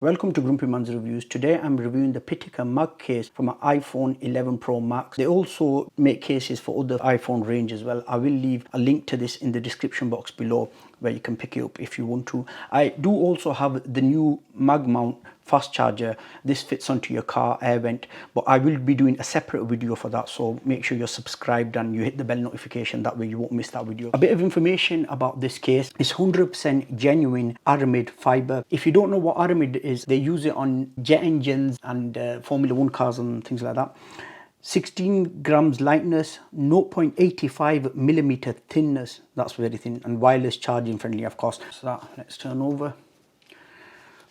Welcome to Grumpy Man's Reviews. Today I'm reviewing the PITAKA MagCase for my iPhone 11 Pro Max. They also make cases for other iPhone range as well. I will leave a link to this in the description box below where you can pick it up if you want to. I do also have the new mag mount fast charger. This fits onto your car air vent, but I will be doing a separate video for that, so make sure you're subscribed and you hit the bell notification, that way you won't miss that video. A bit of information about this case: it's 100% genuine Aramid fiber. If you don't know what Aramid is, they use it on jet engines and Formula 1 cars and things like that. 16 grams lightness, 0.85 millimeter thinness, that's very thin, and wireless charging friendly, of course. So that, let's turn over.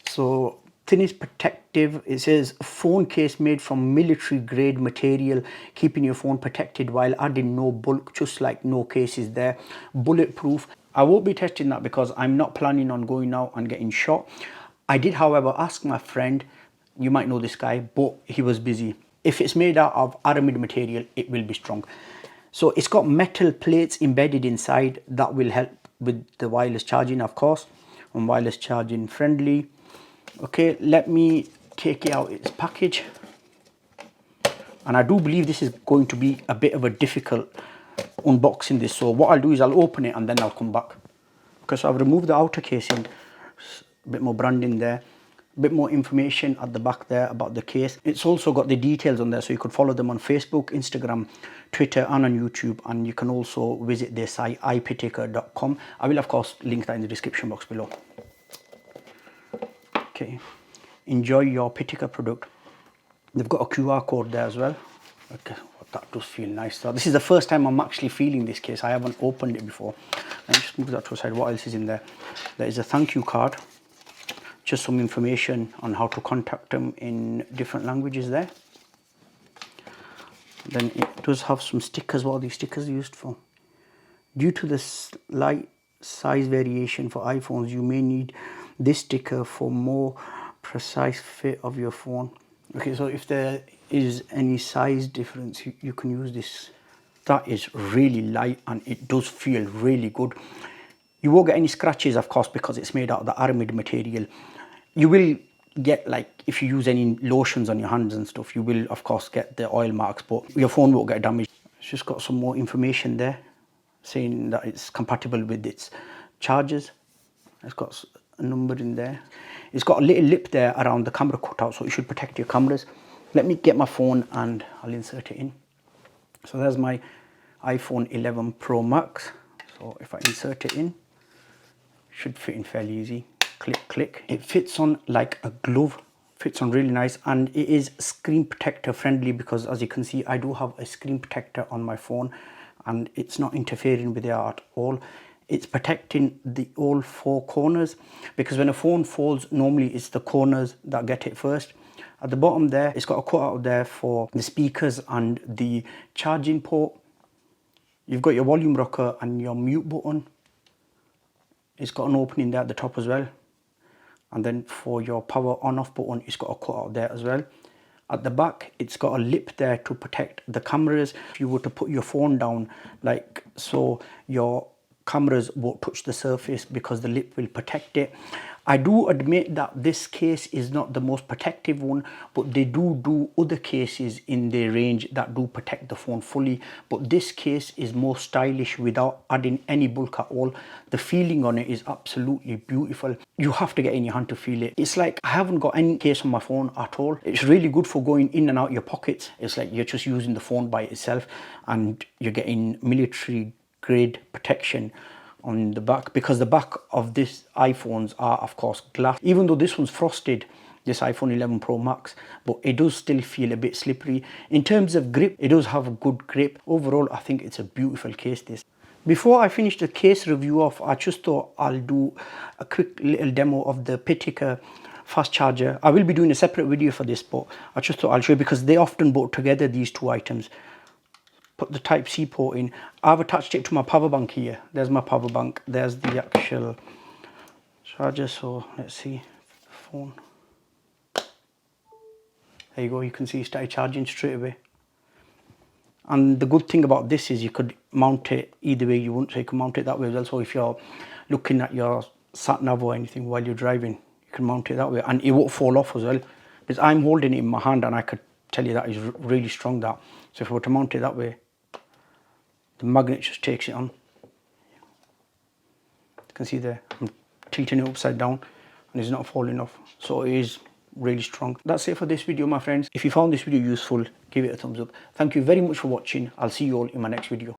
So thin is protective. It says phone case made from military grade material, keeping your phone protected while adding no bulk, just like no cases there. Bulletproof. I won't be testing that because I'm not planning on going out and getting shot. I did, however, ask my friend, you might know this guy, but he was busy. If it's made out of Aramid material, it will be strong. So it's got metal plates embedded inside that will help with the wireless charging, of course, and wireless charging friendly. Okay, let me take it out its package. And I do believe this is going to be a bit of a difficult unboxing this. So what I'll do is I'll open it and then I'll come back. Okay, so I've removed the outer casing, a bit more branding there. A bit more information at the back there about the case. It's also got the details on there, so you could follow them on Facebook, Instagram, Twitter and on YouTube, and you can also visit their site ipitaka.com. I will of course link that in the description box below. Okay, enjoy your PITAKA product. They've got a QR code there as well. Okay, that does feel nice. So this is the first time I'm actually feeling this case. I haven't opened it before. Let me just move that to the side. What else is in there? There is a thank you card. Just some information on how to contact them in different languages there. Then it does have some stickers. What are these stickers used for? Due to the slight size variation for iPhones, you may need this sticker for more precise fit of your phone. Okay, so if there is any size difference, you can use this. That is really light and it does feel really good. You won't get any scratches, of course, because it's made out of the Aramid material. You will get, like, if you use any lotions on your hands and stuff, you will of course get the oil marks, but your phone won't get damaged. It's just got some more information there saying that it's compatible with its chargers. It's got a number in there. It's got a little lip there around the camera cutout, so it should protect your cameras. Let me get my phone and I'll insert it in. So there's my iPhone 11 Pro Max. So if I insert it in, it should fit in fairly easy. Click, click. It fits on like a glove. Fits on really nice, and it is screen protector friendly because, as you can see, I do have a screen protector on my phone and it's not interfering with it at all. It's protecting all four corners, because when a phone falls, normally it's the corners that get it first. At the bottom there, it's got a cutout there for the speakers and the charging port. You've got your volume rocker and your mute button. It's got an opening there at the top as well. And then for your power on off button, it's got a cutout there as well. At the back, it's got a lip there to protect the cameras. If you were to put your phone down like so, your cameras won't touch the surface because the lip will protect it. I do admit that this case is not the most protective one, but they do other cases in their range that do protect the phone fully. But this case is more stylish without adding any bulk at all. The feeling on it is absolutely beautiful. You have to get in your hand to feel it. It's like I haven't got any case on my phone at all. It's really good for going in and out your pockets. It's like you're just using the phone by itself and you're getting military grade protection on the back, because the back of this iPhones are of course glass. Even though this one's frosted, this iPhone 11 Pro Max, but it does still feel a bit slippery. In terms of grip, it does have a good grip. Overall, I think it's a beautiful case, this. Before I finish the case review off, I just thought I'll do a quick little demo of the PITAKA fast charger. I will be doing a separate video for this, but I just thought I'll show you because they often bought together these two items. Put the Type-C port in. I've attached it to my power bank here. There's my power bank. There's the actual charger. So let's see, phone. There you go. You can see it started charging straight away. And the good thing about this is you could mount it either way you want. So you can mount it that way as well. So if you're looking at your sat nav or anything while you're driving, you can mount it that way, and it won't fall off as well, because I'm holding it in my hand and I could tell you that is really strong, that. So if I were to mount it that way, the magnet just takes it on. You can see there, I'm tilting it upside down and it's not falling off, so it is really strong. That's it for this video, my friends. If you found this video useful, give it a thumbs up. Thank you very much for watching. I'll see you all in my next video.